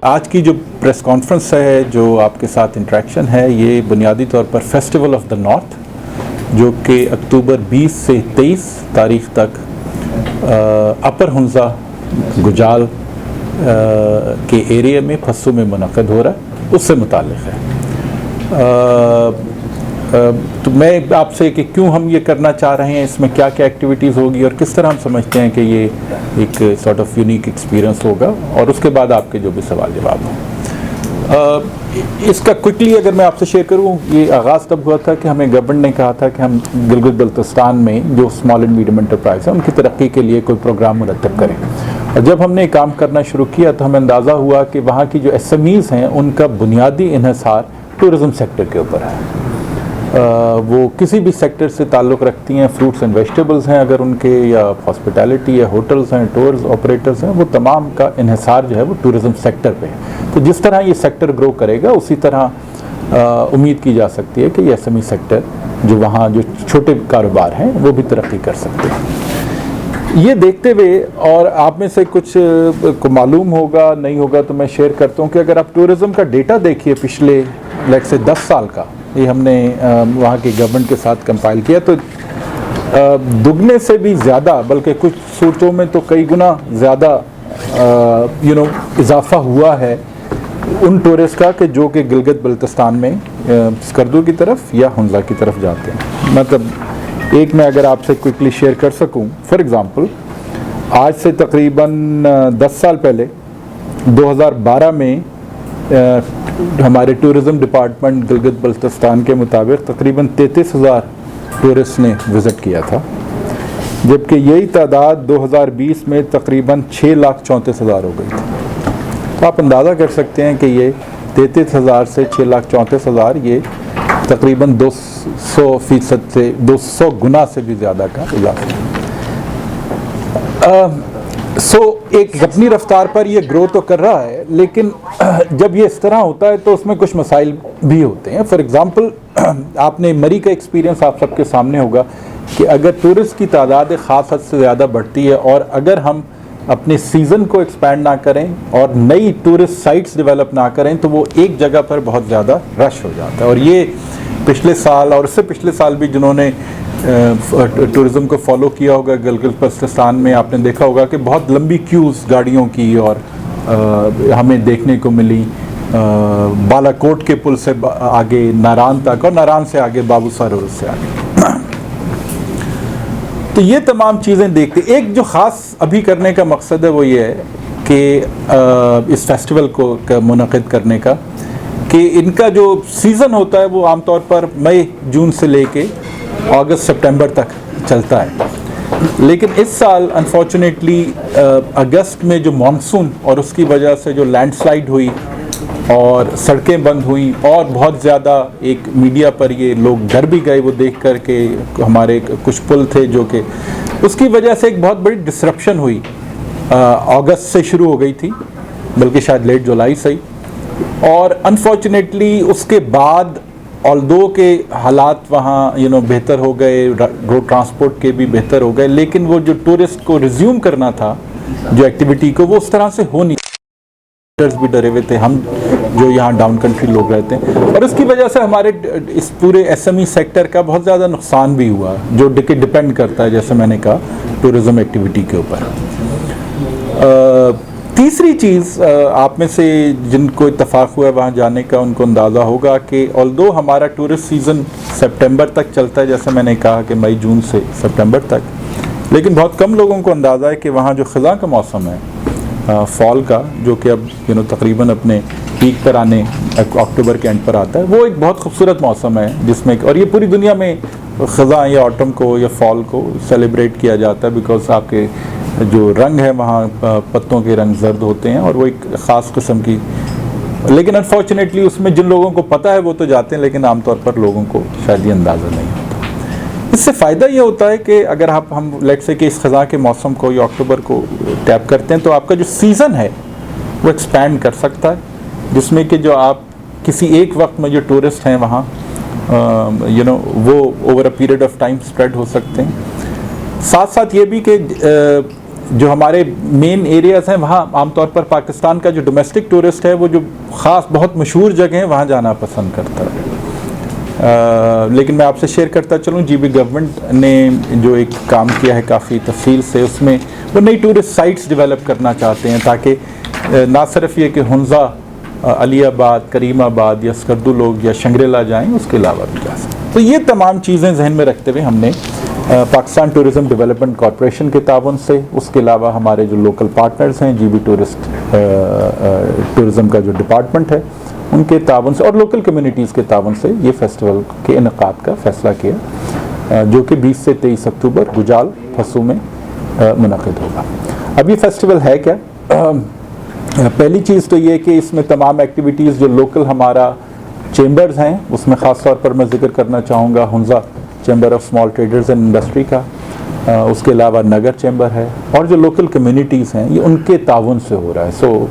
आज की जो प्रेस कॉन्फ्रेंस है, जो आपके साथ इंटरेक्शन है, ये बुनियादी तौर पर फेस्टिवल ऑफ द नॉर्थ, जो कि अक्टूबर 20 से 23 तारीख तक अपर हुंजा गुजाल के एरिया में फस्सू में मुनक़द हो रहा है, उससे मुताल्लिक़ है। तो मैं आपसे कि क्यों हम ये करना चाह रहे हैं, इसमें क्या क्या एक्टिविटीज़ होगी और किस तरह हम समझते हैं कि ये एक सॉर्ट ऑफ यूनिक एक्सपीरियंस होगा, और उसके बाद आपके जो भी सवाल जवाब हों। इसका क्विकली अगर मैं आपसे शेयर करूं, ये आगाज़ तब हुआ था कि हमें गवर्नमेंट ने कहा था कि हम गिलगित बल्तिस्तान में जो स्मॉल एंड मीडियम एंटरप्राइज है उनकी तरक्की के लिए कोई प्रोग्राम मुरतब करें। और जब हमने काम करना शुरू किया तो हमें अंदाज़ा हुआ कि वहाँ की जो SMEs हैं उनका बुनियादी इन्हिसार टूरिज़म सेक्टर के ऊपर है। वो किसी भी सेक्टर से ताल्लुक़ रखती हैं, फ्रूट्स एंड वेजिटेबल्स हैं अगर उनके, या हॉस्पिटैलिटी या होटल्स हैं, टूर्स ऑपरेटर्स हैं, वो तमाम का इन्हिसार जो है वो टूरिज़म सेक्टर पे है। तो जिस तरह ये सेक्टर ग्रो करेगा उसी तरह उम्मीद की जा सकती है कि ये SME सेक्टर जो वहाँ जो छोटे कारोबार हैं वो भी तरक्की कर सकते हैं। ये देखते हुए, और आप में से कुछ को मालूम होगा नहीं होगा तो मैं शेयर करता हूँ कि अगर आप टूरिज़म का डेटा देखिए पिछले लेट से 10 साल का, ये हमने वहाँ की गवर्नमेंट के साथ कंपाइल किया, तो दुगने से भी ज़्यादा, बल्कि कुछ सूरतों में तो कई गुना ज़्यादा इजाफा हुआ है उन टूरिस्ट का कि जो कि गिलगित बल्तिस्तान में स्कर्दू की तरफ या हुंजा की तरफ जाते हैं। मतलब एक मैं अगर आपसे क्विकली शेयर कर सकूं, फॉर एग्ज़ाम्पल आज से तकरीबन 10 साल पहले 2012 में हमारे टूरिज़म डिपार्टमेंट गिलगित बल्तिस्तान के मुताबिक तकरीबन 33,000 टूरिस्ट ने विज़िट किया था, जबकि यही तादाद 2020 में तकरीबन 6,34,000 हो गई थी। तो आप अंदाज़ा कर सकते हैं कि ये 33,000 से 6,34,000 ये तकरीबन 200% से 200 गुना से भी ज़्यादा का इजाफा। एक अपनी रफ्तार पर ये ग्रो तो कर रहा है, लेकिन जब ये इस तरह होता है तो उसमें कुछ मसाइल भी होते हैं। फॉर एग्ज़ाम्पल आपने मरी का एक्सपीरियंस आप सबके सामने होगा कि अगर टूरिस्ट की तादाद ख़ास हद से ज़्यादा बढ़ती है और अगर हम अपने सीज़न को एक्सपैंड ना करें और नई टूरिस्ट साइट्स डेवलप ना करें तो वो एक जगह पर बहुत ज़्यादा रश हो जाता है। और ये पिछले साल और उससे पिछले साल भी जिन्होंने टूरिज़म को फॉलो किया होगा गिलगित बल्तिस्तान में, आपने देखा होगा कि बहुत लंबी क्यूज़ गाड़ियों की और हमें देखने को मिली बालाकोट के पुल से आगे नारान तक और नारान से आगे बाबूसर रोड से आगे। तो ये तमाम चीज़ें देखते, एक जो ख़ास अभी करने का मकसद है वो ये है कि इस फेस्टिवल को मुनक़िद करने का, कि इनका जो सीज़न होता है वो आमतौर पर मई जून से लेके अगस्त सितंबर तक चलता है, लेकिन इस साल अनफॉर्चुनेटली अगस्त में जो मानसून और उसकी वजह से जो लैंडस्लाइड हुई और सड़कें बंद हुई और बहुत ज़्यादा एक मीडिया पर ये लोग डर भी गए वो देख कर के हमारे कुछ पुल थे जो कि उसकी वजह से एक बहुत बड़ी डिसरप्शन हुई। अगस्त से शुरू हो गई थी, बल्कि शायद लेट जुलाई से ही, और अनफॉर्चुनेटली उसके बाद ऑल्दो के हालात वहाँ बेहतर हो गए, रोड ट्रांसपोर्ट के भी बेहतर हो गए, लेकिन वो जो टूरिस्ट को रिज्यूम करना था जो एक्टिविटी को, वो उस तरह से हो नहीं, भी डरे हुए थे हम जो यहाँ डाउन कंट्री लोग रहते हैं, और उसकी वजह से हमारे इस पूरे SME सेक्टर का बहुत ज़्यादा नुकसान भी हुआ जो डिपेंड करता है, जैसे मैंने कहा, टूरिज़म एक्टिविटी के ऊपर। तीसरी चीज़, आप में से जिनको इत्तफाक हुआ है वहाँ जाने का उनको अंदाज़ा होगा कि ऑल्दो हमारा टूरिस्ट सीज़न सितंबर तक चलता है, जैसे मैंने कहा कि मई जून से सितंबर तक, लेकिन बहुत कम लोगों को अंदाज़ा है कि वहाँ जो ख़ज़ां का मौसम है फॉल का, जो कि अब तकरीबन अपने पीक पर आने अक्टूबर के एंड पर आता है, वो एक बहुत खूबसूरत मौसम है जिसमें, और ये पूरी दुनिया में ख़ज़ां या ऑटम को या फॉल को सेलिब्रेट किया जाता है, बिकॉज आपके जो रंग है वहाँ पत्तों के रंग जर्द होते हैं और वो एक ख़ास किस्म की, लेकिन अनफॉर्चुनेटली उसमें जिन लोगों को पता है वो तो जाते हैं, लेकिन आमतौर पर लोगों को शायद ये अंदाज़ा नहीं होता। इससे फ़ायदा ये होता है कि अगर हम लेट्स से कि इस ख़ज़ां के मौसम को या अक्टूबर को टैप करते हैं तो आपका जो सीज़न है वो एक्सपैंड कर सकता है, जिसमें कि जो आप किसी एक वक्त में जो टूरिस्ट हैं वहाँ वो over a period of time spread हो सकते हैं। साथ साथ ये भी कि जो हमारे मेन एरियाज़ हैं वहाँ आमतौर पर पाकिस्तान का जो डोमेस्टिक टूरिस्ट है वो जो ख़ास बहुत मशहूर जगह हैं वहाँ जाना पसंद करता है। लेकिन मैं आपसे शेयर करता चलूँ, जीबी गवर्नमेंट ने जो एक काम किया है काफ़ी तफसील से, उसमें वो नई टूरिस्ट साइट्स डेवलप करना चाहते हैं ताकि ना सिर्फ ये कि हुंजा, अलीआबाद, करीमाबाद या स्कर्दू लोग या शंग्रीला जाएं, उसके अलावा भी जा सकते। तो ये तमाम चीज़ें जहन में रखते हुए हमने पाकिस्तान टूरिज़म डेवलपमेंट कॉरपोरेशन के ताउन से, उसके अलावा हमारे जो लोकल पार्टनर्स हैं, जीबी टूरिज़म का जो डिपार्टमेंट है उनके ताउन से और लोकल कम्युनिटीज़ के ताउन से ये फेस्टिवल के इनेकाद का फ़ैसला किया, जो कि 20 से 23 अक्टूबर गुजाल फसू में मुनक़िद होगा। अब ये फेस्टिवल है क्या? पहली चीज़ तो ये कि इसमें तमाम एक्टिविटीज़ जो लोकल हमारा चेंबर्स हैं, उसमें ख़ास तौर पर मैं जिक्र करना चाहूँगा Hunza chamber of small traders and industry का, उसके अलावा नगर चैम्बर है और जो लोकल कम्युनिटीज़ हैं ये उनके ताउन से हो रहा है। सो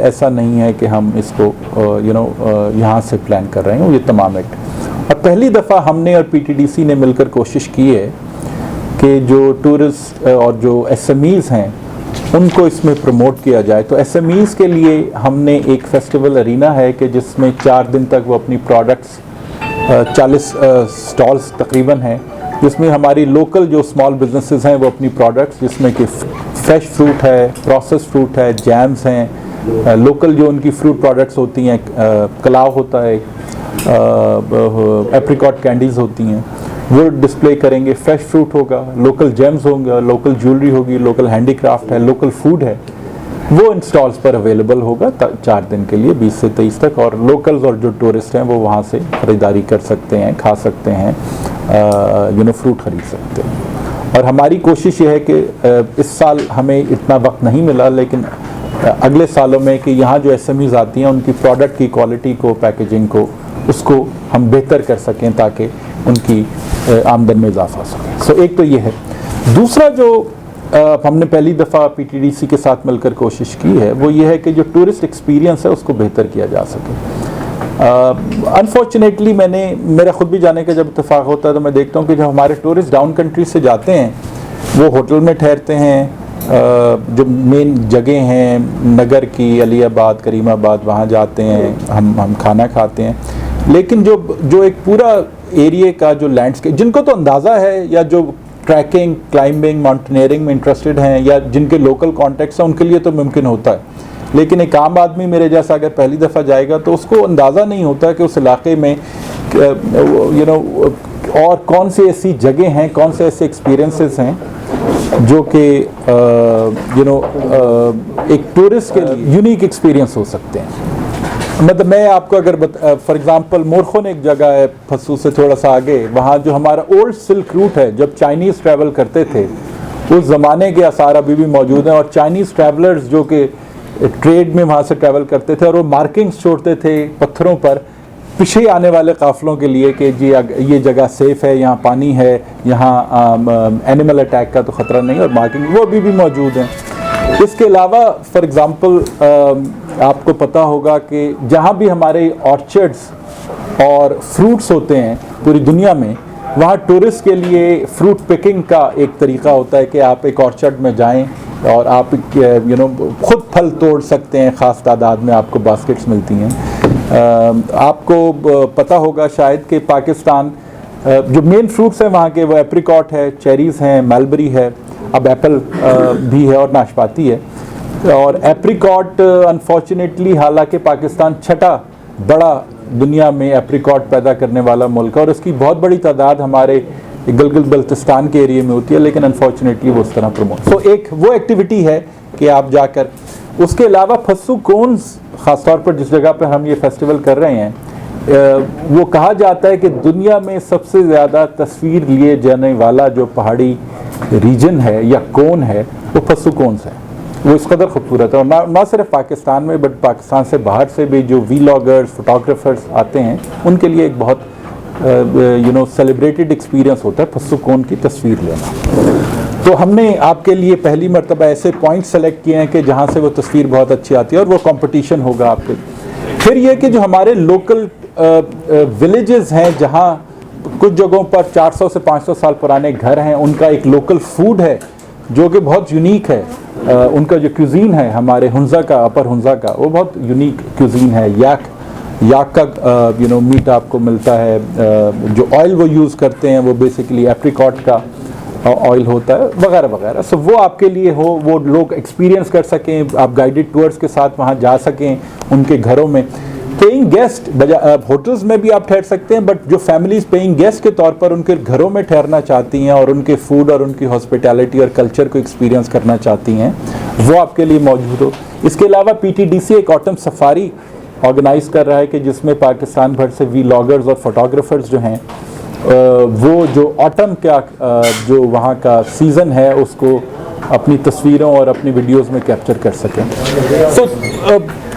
ऐसा नहीं है कि हम इसको यहाँ से प्लान कर रहे हैं, ये तमाम एक्ट। और पहली दफ़ा हमने और पीटीडीसी ने मिलकर कोशिश की है कि जो टूरिस्ट और जो एसएमईज़ हैं उनको इसमें प्रमोट किया जाए। तो एसएमईज़ के लिए हमने एक फेस्टिवल अरीना है कि जिसमें 4 दिन तक वो अपनी प्रोडक्ट्स 40 स्टॉल्स तकरीबन हैं, जिसमें हमारी लोकल जो स्मॉल बिजनेसेस हैं वो अपनी प्रोडक्ट्स, जिसमें कि फ्रेश फ्रूट है, प्रोसेस फ्रूट है, जैम्स हैं, लोकल जो उनकी फ्रूट प्रोडक्ट्स होती हैं, कलाव होता है, एप्रिकॉट कैंडीज़ होती हैं, वो डिस्प्ले करेंगे। फ्रेश फ्रूट होगा, लोकल जेम्स होंगे, लोकल ज्वेलरी होगी, लोकल हैंडीक्राफ्ट है, लोकल फूड है, वो इन स्टॉल्स पर अवेलेबल होगा 4 दिन के लिए 20 से 23 तक। और लोकल्स और जो टूरिस्ट हैं वो वहाँ से ख़रीदारी कर सकते हैं, खा सकते हैं, फ्रूट ख़रीद सकते हैं। और हमारी कोशिश ये है कि इस साल हमें इतना वक्त नहीं मिला, लेकिन अगले सालों में कि यहाँ जो एसएमईज़ आती हैं उनकी प्रोडक्ट की क्वालिटी को, पैकेजिंग को, उसको हम बेहतर कर सकें ताकि उनकी आमदन में इजाफा हो सके। सो एक तो ये है। दूसरा जो हमने पहली दफ़ा पीटीडीसी के साथ मिलकर कोशिश की है वो ये है कि जो टूरिस्ट एक्सपीरियंस है उसको बेहतर किया जा सके। अनफॉर्चुनेटली मेरा ख़ुद भी जाने का जब इत्तेफाक होता है तो मैं देखता हूँ कि जब हमारे टूरिस्ट डाउन कंट्री से जाते हैं वो होटल में ठहरते हैं, जो मेन जगह हैं नगर की, अलीआबाद, करीमाबाद, वहाँ जाते हैं, हम खाना खाते हैं, लेकिन जो एक पूरा एरिया का जो लैंडस्केप, जिनको तो अंदाज़ा है या जो ट्रैकिंग, क्लाइंबिंग, माउंटेनियरिंग में इंटरेस्टेड हैं या जिनके लोकल कॉन्टेक्ट्स हैं, उनके लिए तो मुमकिन होता है, लेकिन एक आम आदमी मेरे जैसा अगर पहली दफ़ा जाएगा तो उसको अंदाज़ा नहीं होता कि उस इलाके में और कौन सी ऐसी जगह हैं, कौन से ऐसे एक्सपीरियंसेस हैं जो कि एक टूरिस्ट के लिए यूनिक एक्सपीरियंस हो सकते हैं। मतलब मैं आपको अगर फॉर एग्जांपल मोरखोन एक जगह है फसू से थोड़ा सा आगे, वहाँ जो हमारा ओल्ड सिल्क रूट है, जब चाइनीज़ ट्रैवल करते थे उस ज़माने के आसार अभी भी मौजूद हैं, और चाइनीज़ ट्रैवलर्स जो कि ट्रेड में वहाँ से ट्रैवल करते थे और वो मार्किंग्स छोड़ते थे पत्थरों पर पीछे आने वाले काफ़िलों के लिए कि जी ये जगह सेफ़ है, यहाँ पानी है, यहाँ एनिमल अटैक का तो ख़तरा नहीं, और मार्किंग वो अभी भी मौजूद हैं। इसके अलावा फॉर एग्ज़ाम्पल आपको पता होगा कि जहाँ भी हमारे ऑर्चर्ड्स और फ्रूट्स होते हैं पूरी दुनिया में, वहाँ टूरिस्ट के लिए फ्रूट पिकिंग का एक तरीका होता है कि आप एक ऑर्चर्ड में जाएं और आप खुद फल तोड़ सकते हैं, ख़ास तादाद में आपको बास्केट्स मिलती हैं। आपको पता होगा शायद कि पाकिस्तान जो मेन फ्रूट्स हैं वहाँ के वो एप्रिकॉट है, चेरीज़ हैं, मलबरी है, अब एप्पल भी है और नाशपाती है। और एप्रिकॉट अनफॉर्चुनेटली हालांकि पाकिस्तान छठा बड़ा दुनिया में एप्रिकॉट पैदा करने वाला मुल्क है और इसकी बहुत बड़ी तादाद हमारे गिलगित बल्तिस्तान के एरिया में होती है, लेकिन अनफॉर्चुनेटली वो उस तरह प्रमोट एक वो एक्टिविटी है कि आप जाकर। उसके अलावा फस्सू कोन्स ख़ासतौर पर जिस जगह पर हम ये फेस्टिवल कर रहे हैं, वो कहा जाता है कि दुनिया में सबसे ज़्यादा तस्वीर लिए जाने वाला जो पहाड़ी रीजन है या कोन है वो फस्सू कोन्स है। वो इस कदर खूबसूरत है और ना सिर्फ पाकिस्तान में बट पाकिस्तान से बाहर से भी जो वीलॉगर्स, फोटोग्राफर्स आते हैं उनके लिए एक बहुत सेलिब्रेटेड एक्सपीरियंस होता है फस्सू कोन की तस्वीर लेना। तो हमने आपके लिए पहली मरतबा ऐसे पॉइंट सेलेक्ट किए हैं कि जहाँ से वो तस्वीर बहुत अच्छी आती है और वो कंपटीशन होगा आपके। फिर ये कि जो हमारे लोकल विलेजेस हैं जहाँ कुछ जगहों पर 400 से 500 साल पुराने घर हैं, उनका एक लोकल फूड है जो कि बहुत यूनिक है। उनका जो क्यूजीन है हमारे हुंजा का, अपर हुंजा का, वो बहुत यूनिक क्यूजीन है। याक का मीट आपको मिलता है। जो ऑयल वो यूज़ करते हैं वो बेसिकली एप्रिकॉट का ऑयल होता है, वगैरह वगैरह। सो वो आपके लिए हो, वो लोग एक्सपीरियंस कर सकें, आप गाइडेड टूर्स के साथ वहाँ जा सकें उनके घरों में। पेइंग गेस्ट होटल्स में भी आप ठहर सकते हैं, बट जो फैमिलीज पेइंग गेस्ट के तौर पर उनके घरों में ठहरना चाहती हैं और उनके फूड और उनकी हॉस्पिटैलिटी और कल्चर को एक्सपीरियंस करना चाहती हैं, वो आपके लिए मौजूद हो। इसके अलावा PTDC एक ऑटम सफारी ऑर्गेनाइज कर रहा है कि जिसमें पाकिस्तान भर से वीलॉगर्स और फोटोग्राफर्स जो हैं वो जो ऑटम का जो वहाँ का सीज़न है उसको अपनी तस्वीरों और अपनी वीडियोस में कैप्चर कर सकें। सो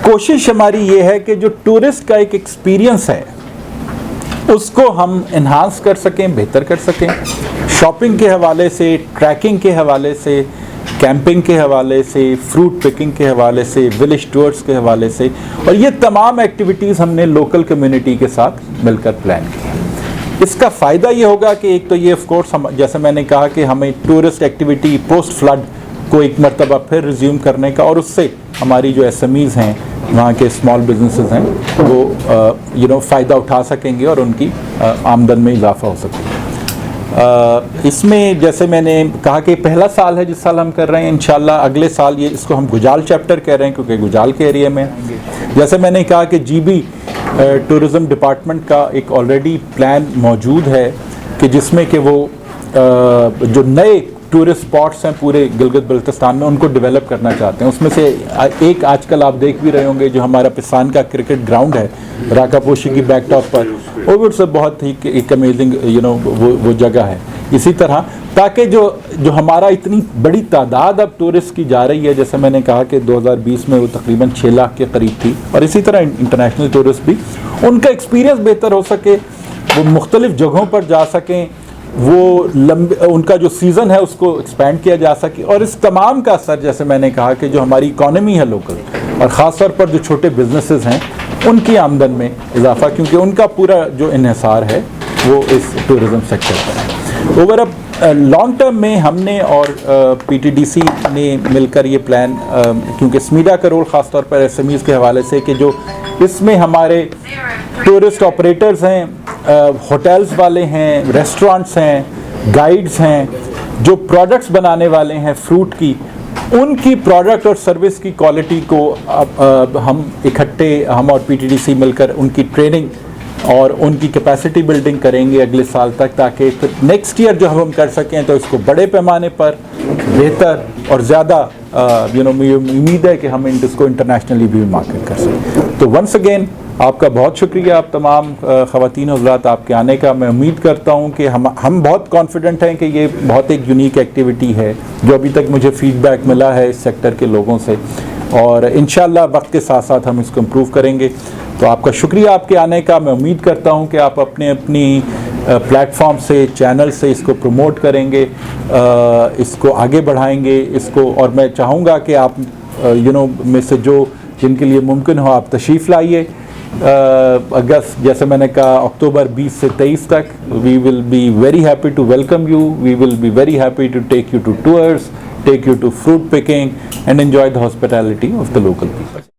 कोशिश हमारी ये है कि जो टूरिस्ट का एक एक्सपीरियंस है उसको हम इन्हांस कर सकें, बेहतर कर सकें। शॉपिंग के हवाले से, ट्रैकिंग के हवाले से, कैंपिंग के हवाले से, फ्रूट पिकिंग के हवाले से, विलेज टूर्स के हवाले से, और ये तमाम एक्टिविटीज़ हमने लोकल कम्युनिटी के साथ मिलकर प्लान की है। इसका फ़ायदा ये होगा कि एक तो ये ऑफ कोर्स जैसे मैंने कहा कि हमें टूरिस्ट एक्टिविटी पोस्ट फ्लड को एक मरतबा फिर रिज्यूम करने का, और उससे हमारी जो SMEs हैं, वहाँ के स्मॉल बिजनेसेस हैं, वो फ़ायदा उठा सकेंगे और उनकी आमदन में इजाफा हो सकेगा। इसमें जैसे मैंने कहा कि पहला साल है जिस साल हम कर रहे हैं, इंशाल्लाह अगले साल ये इसको हम गुजाल चैप्टर कह रहे हैं क्योंकि गुजाल के एरिया में। जैसे मैंने कहा कि GB टूरिज़म डिपार्टमेंट का एक ऑलरेडी प्लान मौजूद है कि जिसमें कि वो जो नए टूरिस्ट स्पॉट्स हैं पूरे गिलगित बल्तिस्तान में उनको डेवलप करना चाहते हैं। उसमें से एक आजकल आप देख भी रहे होंगे जो हमारा पिसान का क्रिकेट ग्राउंड है राकापोशी की बैकटॉप पर, वो से बहुत ही एक अमेजिंग वो जगह है। इसी तरह ताकि जो हमारा इतनी बड़ी तादाद अब टूरिस्ट की जा रही है, जैसे मैंने कहा कि 2020 में वो तकरीबन 6 लाख के करीब थी, और इसी तरह इंटरनेशनल टूरिस्ट भी, उनका एक्सपीरियंस बेहतर हो सके, वो मुख्तलिफ जगहों पर जा सकें, वो उनका जो सीज़न है उसको एक्सपेंड किया जा सके, और इस तमाम का असर जैसे मैंने कहा कि जो हमारी इकॉनमी है लोकल, और ख़ास तौर पर जो छोटे बिजनेसेस हैं उनकी आमदन में इजाफा, क्योंकि उनका पूरा जो इन्हिसार है वो इस टूरिज़म सेक्टर पर है। ओवर अ लॉन्ग टर्म में हमने और PTDC ने मिलकर ये प्लान, क्योंकि स्मीडा का रोल ख़ास तौर पर SMEs के हवाले से कि जो इसमें हमारे टूरिस्ट ऑपरेटर्स हैं, होटल्स वाले हैं, रेस्टोरेंट्स हैं, गाइड्स हैं, जो प्रोडक्ट्स बनाने वाले हैं फ्रूट की, उनकी प्रोडक्ट और सर्विस की क्वालिटी को हम इकट्ठे, हम और PTDC मिलकर उनकी ट्रेनिंग और उनकी कैपेसिटी बिल्डिंग करेंगे अगले साल तक, ताकि नेक्स्ट ईयर जो हम कर सकें तो इसको बड़े पैमाने पर बेहतर और ज़्यादा उम्मीद है कि हम इसको इंटरनेशनली भी मार्केट कर सकें। तो वंस अगेन आपका बहुत शुक्रिया, आप तमाम ख़वातीन हज़रात आपके आने का। मैं उम्मीद करता हूँ कि हम बहुत कॉन्फिडेंट हैं कि ये बहुत एक यूनिक एक्टिविटी है जो अभी तक मुझे फ़ीडबैक मिला है इस सेक्टर के लोगों से, और इंशाल्लाह वक्त के साथ साथ हम इसको इम्प्रूव करेंगे। तो आपका शुक्रिया आपके आने का। मैं उम्मीद करता हूँ कि आप अपनी प्लेटफॉर्म से, चैनल से इसको प्रमोट करेंगे, इसको आगे बढ़ाएंगे इसको, और मैं चाहूँगा कि आप में से जो जिनके लिए मुमकिन हो आप तशरीफ़ लाइए। अगस्त, जैसे मैंने कहा, अक्टूबर 20 से 23 तक we will be very happy to welcome you, we will be very happy to take you to tours, take you to fruit picking and enjoy the hospitality of the local people.